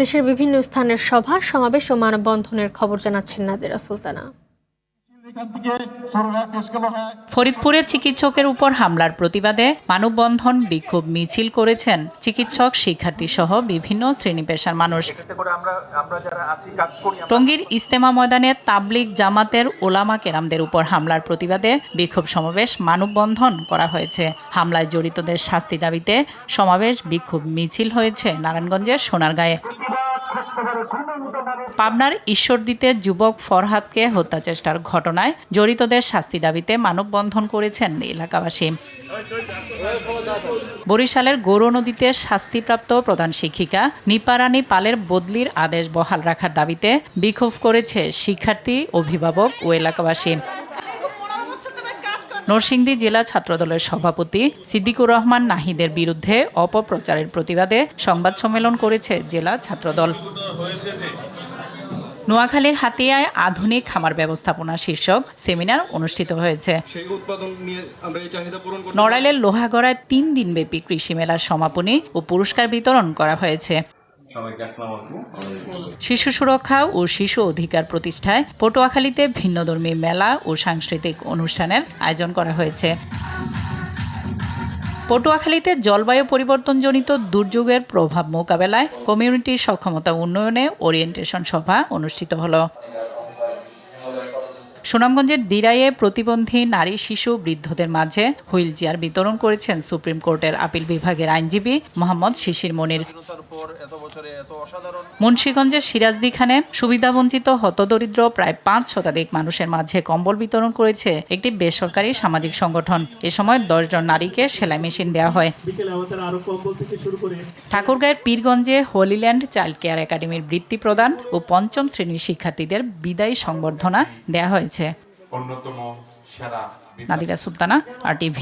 দেশের বিভিন্ন স্থানের সভা সমাবেশ ও মানববন্ধনের খবর জানাচ্ছেন নাদিরা সুলতানা। ফরিদপুরে চিকিৎসকের উপর হামলার প্রতিবাদে মানববন্ধন বিক্ষোভ মিছিল করেছেন চিকিৎসক, শিক্ষার্থী সহ বিভিন্ন শ্রেণী পেশার মানুষ। টঙ্গীর ইজতেমা ময়দানে তাবলিগ জামাতের ওলামা কেরামদের উপর হামলার প্রতিবাদে বিক্ষোভ সমাবেশ, মানববন্ধন করা হয়েছে। হামলায় জড়িতদের শাস্তি দাবিতে সমাবেশ, বিক্ষোভ মিছিল হয়েছে নারায়ণগঞ্জের সোনারগাঁয়ে। পাবনার ঈশ্বরদীতে যুবক ফরহাদকে হত্যা চেষ্টার ঘটনায় জড়িতদের শাস্তি দাবিতে মানববন্ধন করেছেন এলাকাবাসী। বরিশালের গৌরনদীতে শাস্তিপ্রাপ্ত প্রধান শিক্ষিকা নিপারানী পালের বদলির আদেশ বহাল রাখার দাবিতে বিক্ষোভ করেছে শিক্ষার্থী, অভিভাবক ও এলাকাবাসী। নরসিংদী জেলা ছাত্রদলের সভাপতি সিদ্দিকুর রহমান নাহিদের বিরুদ্ধে অপপ্রচারের প্রতিবাদে সংবাদ সম্মেলন করেছে জেলা ছাত্রদল। নোয়াখালীর হাতিয়ায় আধুনিক খামার ব্যবস্থাপনা শীর্ষক সেমিনার অনুষ্ঠিত হয়েছে। নড়াইলের লোহাগড়ায় 3 দিনব্যাপী কৃষি মেলার সমাপনী ও পুরস্কার বিতরণ করা হয়েছে। শিশু সুরক্ষা ও শিশু অধিকার প্রতিষ্ঠায় পটুয়াখালীতে ভিন্নধর্মী মেলা ও সাংস্কৃতিক অনুষ্ঠানের আয়োজন করা হয়েছে। পটুয়াখালীতে জলবায়ু পরিবর্তনজনিত দুর্যোগের প্রভাব মোকাবেলায় কমিউনিটি সক্ষমতা উন্নয়নে ওরিয়েন্টেশন সভা অনুষ্ঠিত হলো। সুনামগঞ্জের দিরাইয়ে প্রতিবন্ধী নারী, শিশু, বৃদ্ধদের মাঝে হুইল চেয়ার বিতরণ করেছেন সুপ্রিম কোর্টের আপিল বিভাগের আইনজীবী মোহাম্মদ শিশির মনির। মুন্সিগঞ্জের সিরাজদি খানে সুবিধাবঞ্চিত হতদরিদ্র প্রায় 5 শতাধিক মানুষের মাঝে কম্বল বিতরণ করেছে একটি বেসরকারি সামাজিক সংগঠন। এ সময় 10 জন নারীকে সেলাই মেশিন দেওয়া হয়। ঠাকুরগাঁয়ের পীরগঞ্জে হোলিল্যান্ড চাইল্ড কেয়ার একাডেমির বৃত্তি প্রদান ও 5ম শ্রেণীর শিক্ষার্থীদের বিদায়ী সংবর্ধনা দেওয়া হয়েছে। নাদিরা সুলতানা, RTV।